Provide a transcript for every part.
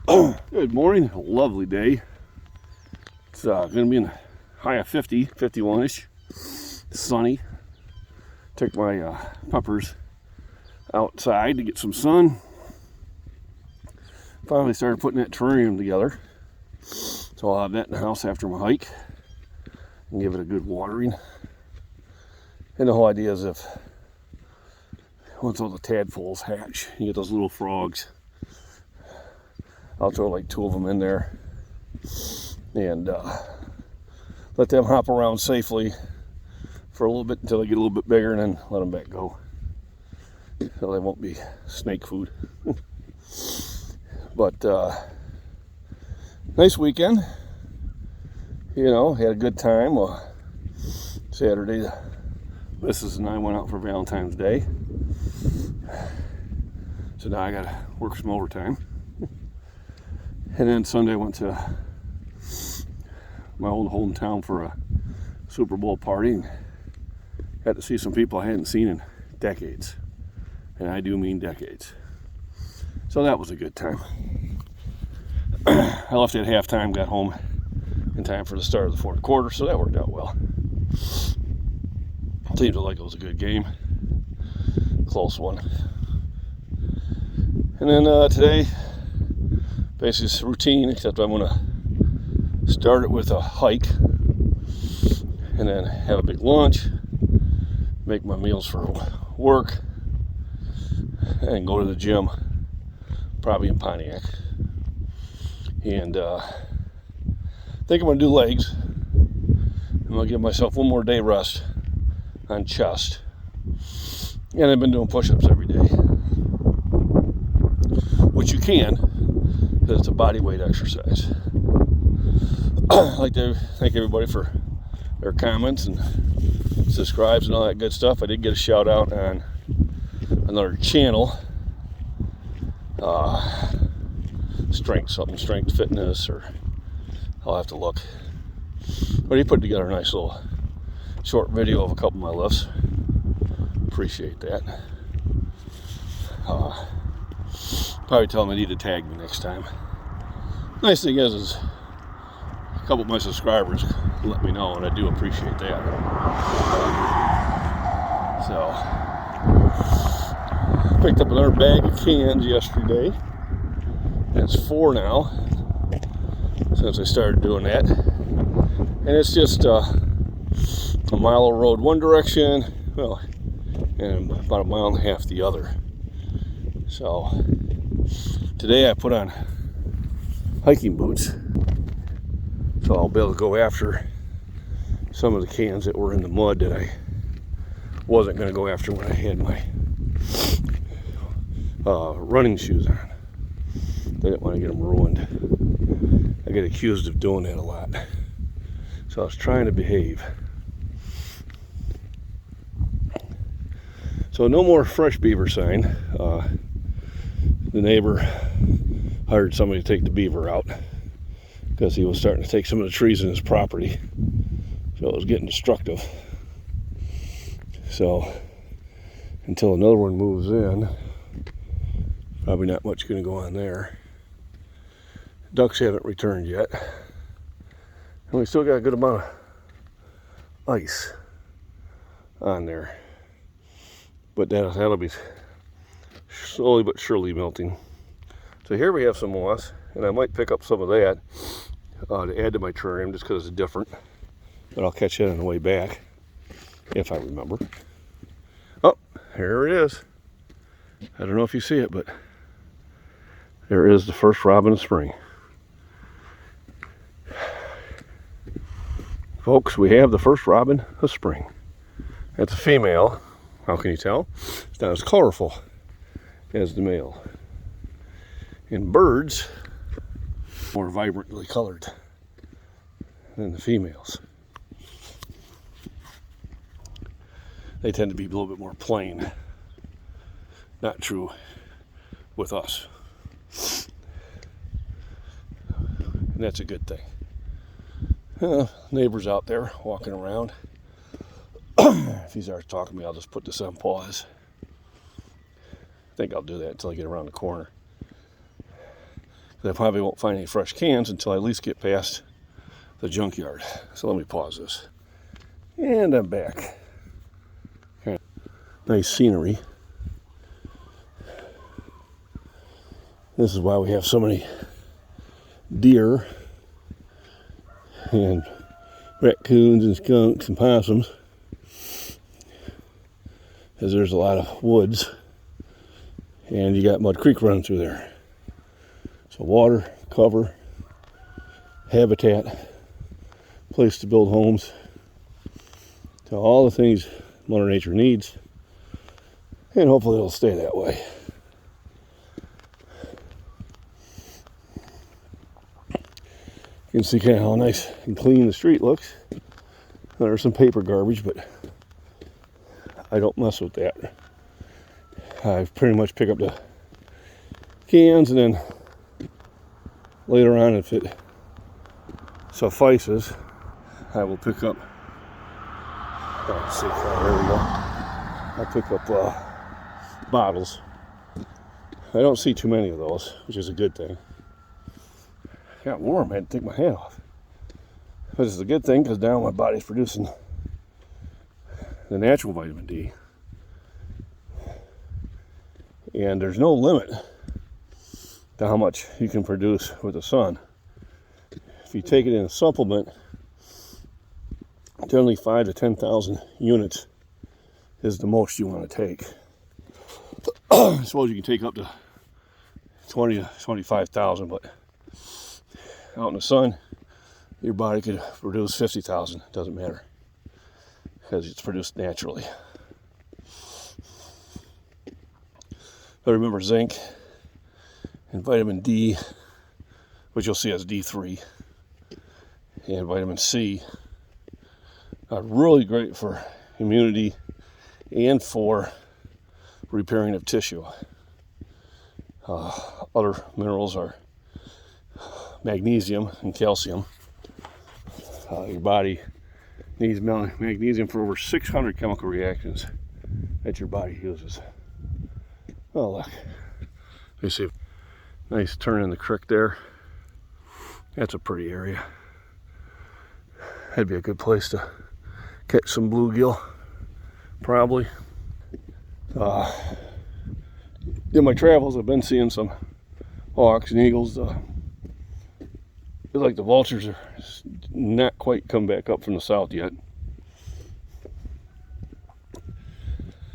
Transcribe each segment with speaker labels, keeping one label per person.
Speaker 1: Good morning, a lovely day. It's going to be in a high of 50, 51-ish, sunny. Took my puppers outside to get some sun. Finally started putting that terrarium together. So I'll have that in the house after my hike and give it a good watering. And the whole idea is once all the tadpoles hatch, you get those little frogs. I'll throw like 2 of them in there and let them hop around safely for a little bit until they get a little bit bigger, and then let them back go. So they won't be snake food. But nice weekend. You know, had a good time. Saturday, the missus and I went out for Valentine's Day. So now I got to work some overtime. And then Sunday I went to my old hometown for a Super Bowl party and got to see some people I hadn't seen in decades. And I do mean decades. So that was a good time. I left at halftime, got home in time for the start of the fourth quarter, so that worked out well. Seemed like it was a good game. Close one. And then today, basically it's routine, except I'm going to start it with a hike and then have a big lunch, make my meals for work, and go to the gym, probably in Pontiac. And I think I'm going to do legs. I'm going to give myself one more day rest on chest. And I've been doing push-ups every day, which you can, because it's a body weight exercise. I'd like to thank everybody for their comments and subscribes and all that good stuff. I did get a shout out on another channel, strength fitness, or I'll have to look. But he put together a nice little short video of a couple of my lifts. Appreciate that. Probably tell him I need to tag me next time. Nice thing is a couple of my subscribers let me know, and I do appreciate that. So, picked up another bag of cans yesterday. It's 4 now since I started doing that. And it's just a mile of road one direction, well, and about a mile and a half the other. So today I put on hiking boots, so I'll be able to go after some of the cans that were in the mud that I wasn't going to go after when I had my running shoes on. I didn't want to get them ruined. I get accused of doing that a lot, so I was trying to behave. So no more fresh beaver sign. The neighbor hired somebody to take the beaver out because he was starting to take some of the trees in his property, so it was getting destructive. So until another one moves in, probably not much going to go on there. Ducks haven't returned yet, and we still got a good amount of ice on there, but that'll be slowly but surely melting. So here we have some moss, and I might pick up some of that to add to my terrarium just because it's different, but I'll catch it on the way back if I remember. Oh, here it is. I don't know if you see it, but there is the first robin of spring. Folks, we have the first robin of spring. That's a female. How can you tell? It's not as colorful as the male. And birds more vibrantly colored than the females. They tend to be a little bit more plain. Not true with us. And that's a good thing. Neighbors out there walking around. If he starts talking to me, I'll just put this on pause. I think I'll do that until I get around the corner. I probably won't find any fresh cans until I at least get past the junkyard. So let me pause this. And I'm back. Okay. Nice scenery. This is why we have so many deer and raccoons and skunks and possums, because there's a lot of woods and you got Mud Creek running through there. So water, cover, habitat, place to build homes, so all the things Mother Nature needs, and hopefully it'll stay that way. You can see kind of how nice and clean the street looks. There's some paper garbage, but I don't mess with that. I pretty much pick up the cans, and then later on, if it suffices, I will pick up, let's see, there we go. I'll pick up bottles. I don't see too many of those, which is a good thing. It got warm, I had to take my hat off. But it's a good thing, because now my body's producing the natural vitamin D. And there's no limit to how much you can produce with the sun. If you take it in a supplement, generally 5,000 to 10,000 units is the most you want to take. I suppose you can take up to 20 to 25,000, but out in the sun, your body could produce 50,000. It doesn't matter, because it's produced naturally. But remember, zinc and vitamin D, which you'll see as D3, and vitamin C are really great for immunity and for repairing of tissue. Other minerals are magnesium and calcium. Your body needs magnesium for over 600 chemical reactions that your body uses. Oh, look. Let me see. Nice turn in the creek there. That's a pretty area. That'd be a good place to catch some bluegill, probably. In my travels, I've been seeing some hawks and eagles. It's like the vultures are not quite come back up from the south yet.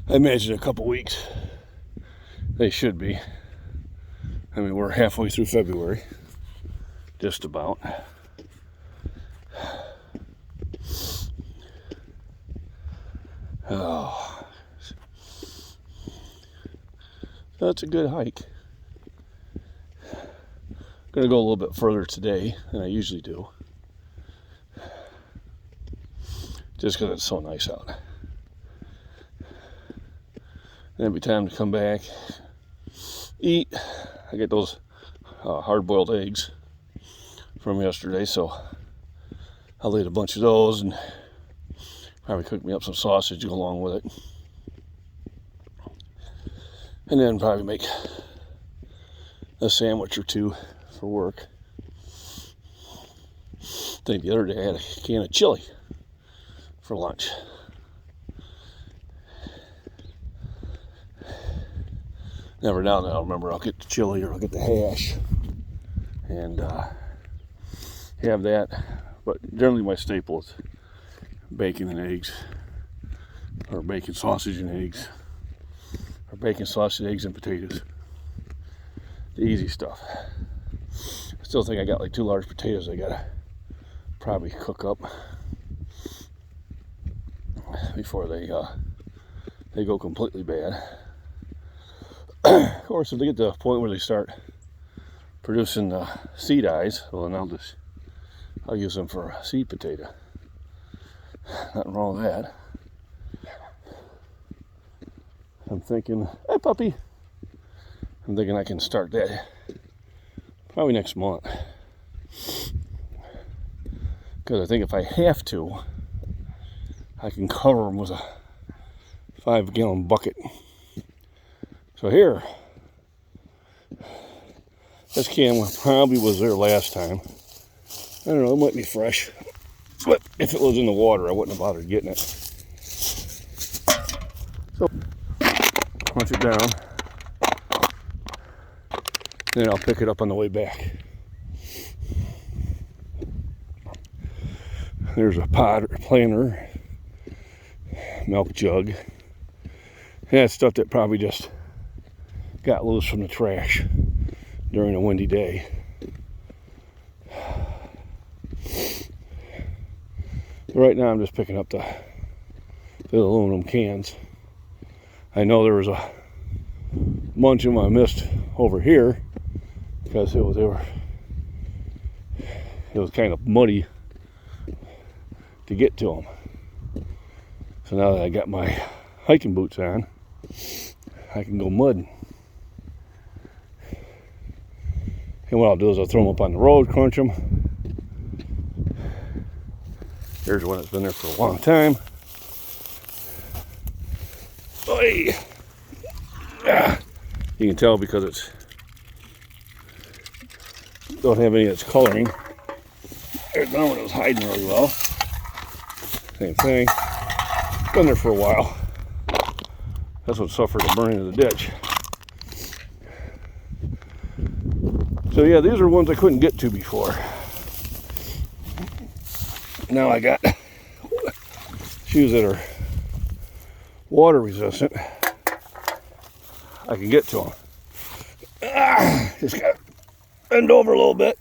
Speaker 1: I imagine a couple weeks they should be. I mean, we're halfway through February, just about. Oh, that's a good hike. I'm going to go a little bit further today than I usually do, just because it's so nice out. Then it'll be time to come back, eat. I get those hard-boiled eggs from yesterday, so I'll eat a bunch of those and probably cook me up some sausage to go along with it. And then probably make a sandwich or two for work. I think the other day I had a can of chili for lunch. Never now and then I'll remember I'll get the chili or I'll get the hash and have that. But generally my staple is bacon and eggs, or bacon, sausage and eggs, or bacon, sausage, eggs and potatoes. The easy stuff. I still think I got like 2 large potatoes I gotta probably cook up before they go completely bad. Of course, if they get to the point where they start producing seed eyes, well then I'll use them for a seed potato. Nothing wrong with that. I'm thinking, hey puppy, I'm thinking I can start that probably next month. Because I think if I have to, I can cover them with a 5-gallon bucket. So here, This can probably was there last time. I don't know, it might be fresh. But if it was in the water, I wouldn't have bothered getting it. So, punch it down. Then I'll pick it up on the way back. There's a pot or planter, milk jug. Yeah, it's stuff that probably just got loose from the trash during a windy day. Right now I'm just picking up the aluminum cans. I know there was a bunch of them I missed over here because it was kind of muddy to get to them. So now that I got my hiking boots on, I can go mudding. And what I'll do is I'll throw them up on the road, crunch them. Here's one that's been there for a long time. Oy. Ah. You can tell because it's don't have any of its coloring. There's another one that was hiding really well. Same thing. Been there for a while. That's what suffered a burning of the ditch. So yeah, these are ones I couldn't get to before. Now I got shoes that are water resistant. I can get to them. Just got to bend over a little bit.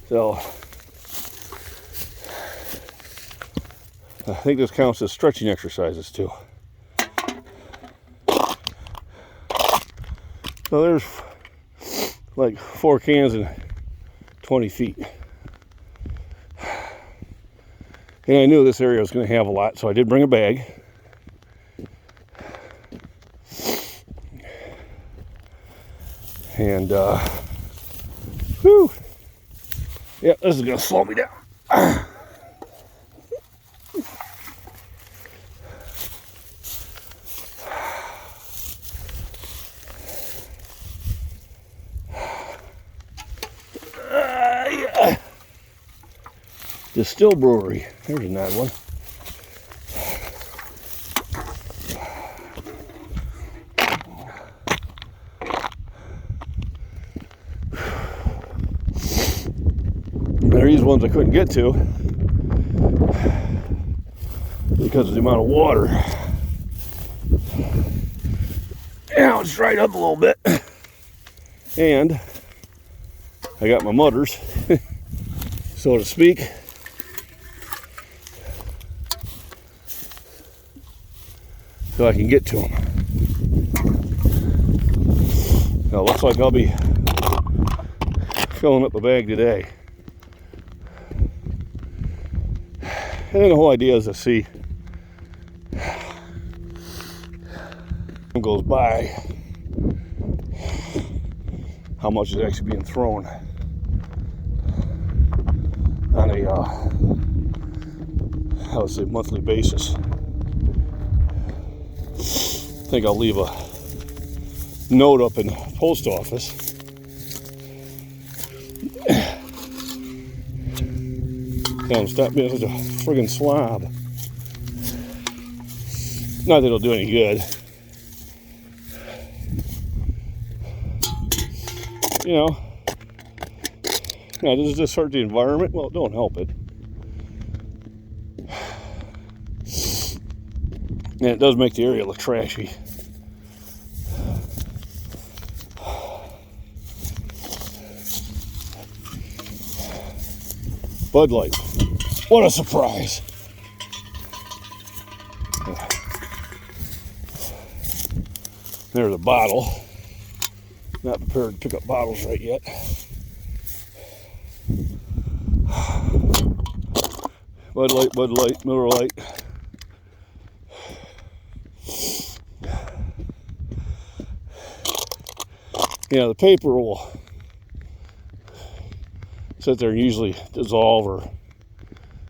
Speaker 1: So I think this counts as stretching exercises too. So there's like 4 cans and 20 feet. And I knew this area was going to have a lot, so I did bring a bag. And, whew. Yeah, this is going to slow me down. Yeah. Distill Brewery. There's an odd one. There are these ones I couldn't get to because of the amount of water. Now it's dried up a little bit. And I got my mudders, so to speak. So I can get to them. Now it looks like I'll be filling up a bag today. And then the whole idea is to see what goes by, how much is actually being thrown on a, I would say, monthly basis. I think I'll leave a note up in the post office. Tell them stop being such a friggin' slob. Not that it'll do any good. You know, now does this hurt the environment? Well, it don't help it. And it does make the area look trashy. Bud Light. What a surprise. There's a bottle. Not prepared to pick up bottles right yet. Bud Light, Miller Lite. Yeah, the paper will sit there and usually dissolve, or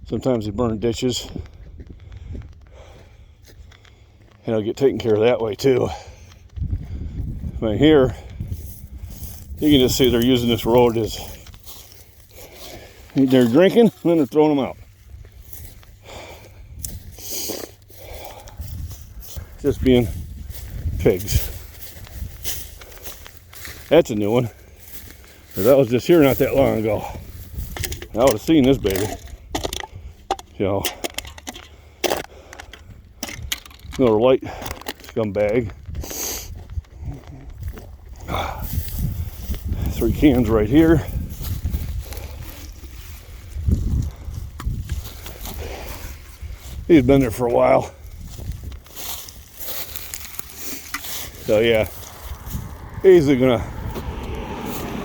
Speaker 1: sometimes they burn ditches. And it'll get taken care of that way too. But here, You can just see they're using this road as they're drinking and then they're throwing them out. Just being pigs. That's a new one. That was just here not that long ago. I would have seen this baby. You know, another light scumbag. 3 cans right here. He's been there for a while. So yeah, easily gonna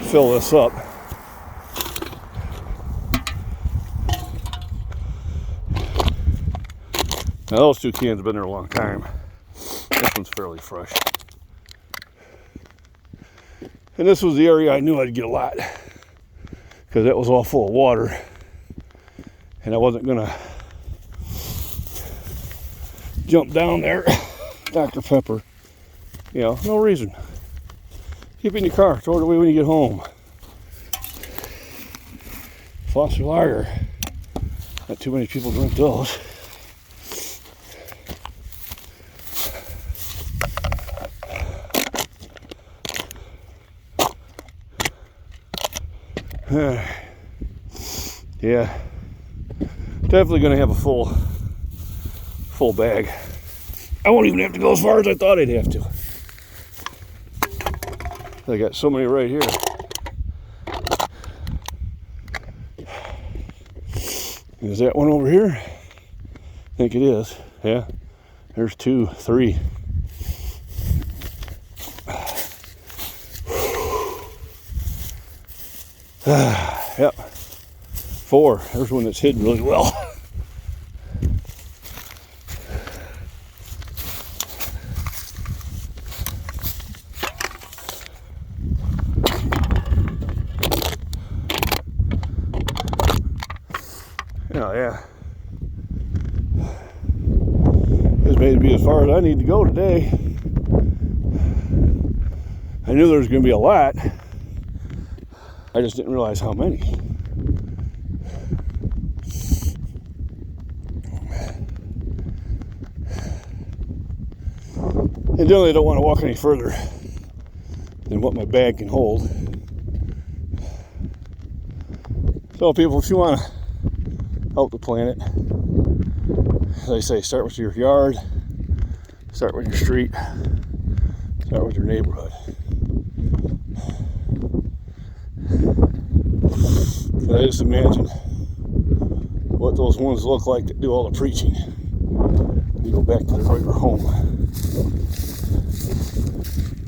Speaker 1: fill this up. Now those 2 cans have been there a long time. This one's fairly fresh. And this was the area I knew I'd get a lot, because that was all full of water. And I wasn't gonna jump down there. Dr. Pepper. You know, no reason. Keep it in your car, throw it away when you get home. Foster lager. Not too many people drink those. Yeah, definitely gonna have a full bag. I won't even have to go as far as I thought I'd have to. I got so many right here. Is that one over here? I think it is. Yeah, there's 2, 3. Yep, 4. There's one that's hidden really well. Oh yeah, this may be as far as I need to go today. I knew there was going to be a lot. I just didn't realize how many. And generally I don't want to walk any further than what my bag can hold. So people, if you want to help the planet, as I say, start with your yard, start with your street, start with your neighborhood. I just imagine what those ones look like that do all the preaching. You go back to their regular home.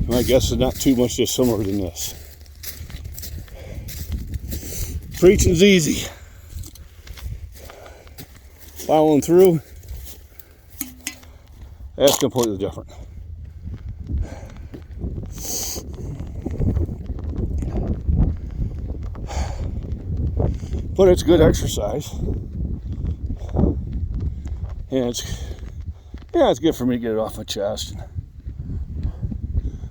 Speaker 1: My guess is not too much dissimilar than this. Preaching's easy. Following through, that's completely different. But it's good exercise. And it's good for me to get it off my chest.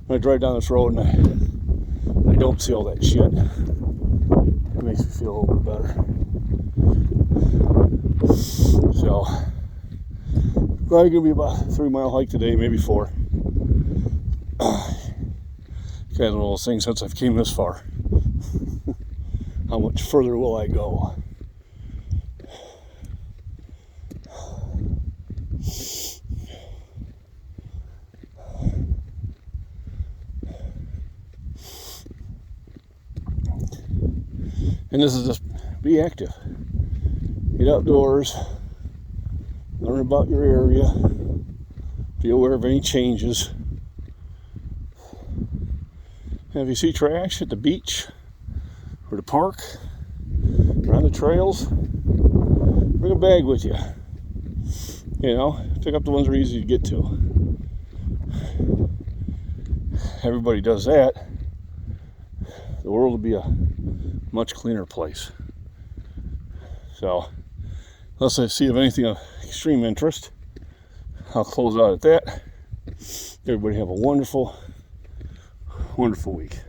Speaker 1: When I drive down this road and I don't see all that shit, it makes me feel a little bit better. So, probably gonna be about a 3-mile hike today, maybe 4. Kind of one of those things since I've came this far. How much further will I go? And this is just be active. Get outdoors. Learn about your area. Be aware of any changes. And if you see trash at the beach or the park or on the trails, bring a bag with you. You know, pick up the ones that are easy to get to. Everybody does that, the world will be a much cleaner place. So, unless I see of anything of extreme interest, I'll close out at that. Everybody have a wonderful, wonderful week.